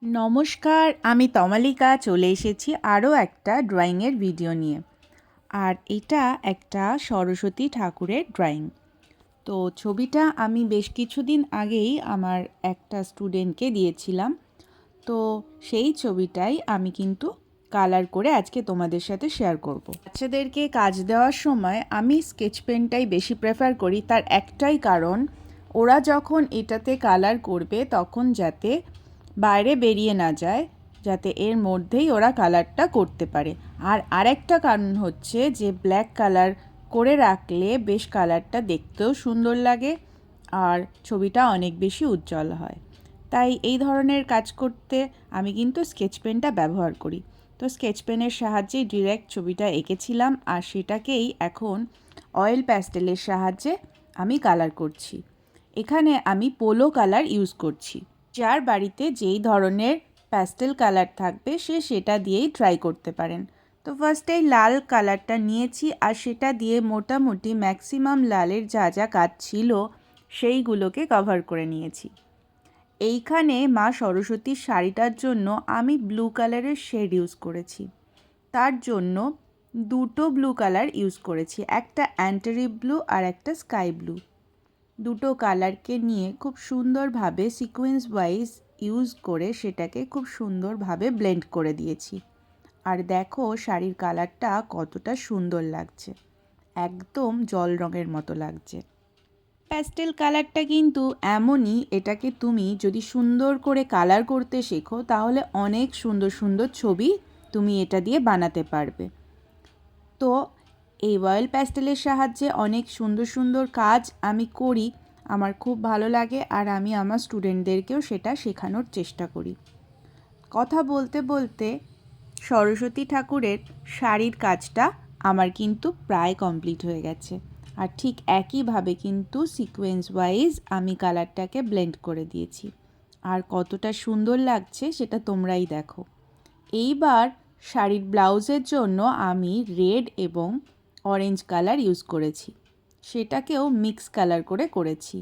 নমস্কার, আমি তমালিকা চলে এসেছি আরও একটা ড্রয়িংয়ের ভিডিও নিয়ে। আর এটা একটা সরস্বতী ঠাকুরের ড্রয়িং। তো ছবিটা আমি বেশ কিছুদিন আগেই আমার একটা স্টুডেন্টকে দিয়েছিলাম। তো সেই ছবিটাই আমি কিন্তু কালার করে আজকে তোমাদের সাথে শেয়ার করব। বাচ্চাদেরকে কাজ দেওয়ার সময় আমি স্কেচ পেনটাই বেশি প্রেফার করি। তার একটাই কারণ, ওরা যখন এটাতে কালার করবে তখন যাতে বাইরে বেরিয়ে না যায়, যাতে এর মধ্যেই ওরা কালারটা করতে পারে। আর আরেকটা কারণ হচ্ছে যে ব্ল্যাক কালার করে রাখলে বেশ কালারটা দেখতেও সুন্দর লাগে আর ছবিটা অনেক বেশি উজ্জ্বল হয়। তাই এই ধরনের কাজ করতে আমি কিন্তু স্কেচ পেনটা ব্যবহার করি। তো স্কেচ পেনের সাহায্যেই ডিরেক্ট ছবিটা এঁকেছিলাম আর সেটাকেই এখন অয়েল প্যাস্টেলের সাহায্যে আমি কালার করছি। এখানে আমি পোলো কালার ইউজ করছি। যার বাড়িতে যেই ধরনের প্যাস্টেল কালার থাকবে সে সেটা দিয়েই ট্রাই করতে পারেন। তো ফার্স্টেই লাল কালারটা নিয়েছি আর সেটা দিয়ে মোটামুটি ম্যাক্সিমাম লালের যা যা কাজ ছিল সেইগুলোকে কভার করে নিয়েছি। এইখানে মা সরস্বতীর শাড়িটার জন্য আমি ব্লু কালারের শেড ইউজ করেছি। তার জন্য দুটো ব্লু কালার ইউজ করেছি, একটা অ্যান্টারি ব্লু আর একটা স্কাই ব্লু। দুটো কালারকে নিয়ে খুব সুন্দরভাবে সিকোয়েন্স ওয়াইজ ইউজ করে সেটাকে খুব সুন্দরভাবে ব্লেন্ড করে দিয়েছি। আর দেখো শাড়ির কালারটা কতটা সুন্দর লাগছে, একদম জল রঙের মতো লাগছে। প্যাস্টেল কালারটা কিন্তু এমনই, এটাকে তুমি যদি সুন্দর করে কালার করতে শেখো তাহলে অনেক সুন্দর সুন্দর ছবি তুমি এটা দিয়ে বানাতে পারবে। তো এই অয়েল প্যাস্টেলের সাহায্যে অনেক সুন্দর সুন্দর কাজ আমি করি, আমার খুব ভালো লাগে আর আমি আমার স্টুডেন্টদেরকেও সেটা শেখানোর চেষ্টা করি। কথা বলতে বলতে সরস্বতী ঠাকুরের শাড়ির কাজটা আমার কিন্তু প্রায় কমপ্লিট হয়ে গেছে। আর ঠিক একইভাবে কিন্তু সিকোয়েন্স ওয়াইজ আমি কালারটাকে ব্লেন্ড করে দিয়েছি। আর কতটা সুন্দর লাগছে সেটা তোমরাই দেখো। এইবার শাড়ির ব্লাউজের জন্য আমি রেড এবং অরেঞ্জ কালার ইউজ করেছি, সেটাকেও মিক্স কালার করে করেছি।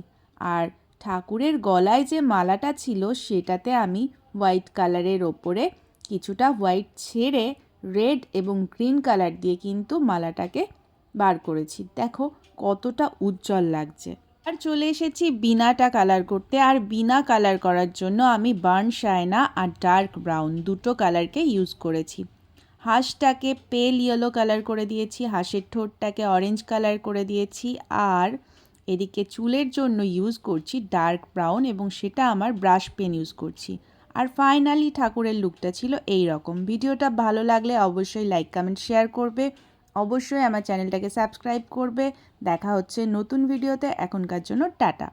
আর ঠাকুরের গলায় যে মালাটা ছিল সেটাতে আমি হোয়াইট কালারের ওপরে কিছুটা হোয়াইট ছেড়ে রেড এবং গ্রিন কালার দিয়ে কিন্তু মালাটাকে বার করেছি। দেখো কতটা উজ্জ্বল লাগছে। আর চলে এসেছি বিনাটা কালার করতে। আর বিনা কালার করার জন্য আমি বার্ন শায়না আর ডার্ক ব্রাউন দুটো কালারকে ইউজ করেছি। হাঁসটাকে পেল ইয়েলো কালার করে দিয়েছি, হাঁসের ঠোঁটটাকে অরেঞ্জ কালার করে দিয়েছি। আর এদিকে চুলের জন্য ইউজ করছি ডার্ক ব্রাউন এবং সেটা আমার ব্রাশ পেন ইউজ করছি। আর ফাইনালি ঠাকুরের লুকটা ছিল এই রকম। ভিডিওটা ভালো লাগলে অবশ্যই লাইক কমেন্ট শেয়ার করবে, অবশ্যই আমার চ্যানেলটাকে সাবস্ক্রাইব করবে। দেখা হচ্ছে নতুন ভিডিওতে, এখনকার জন্য টাটা।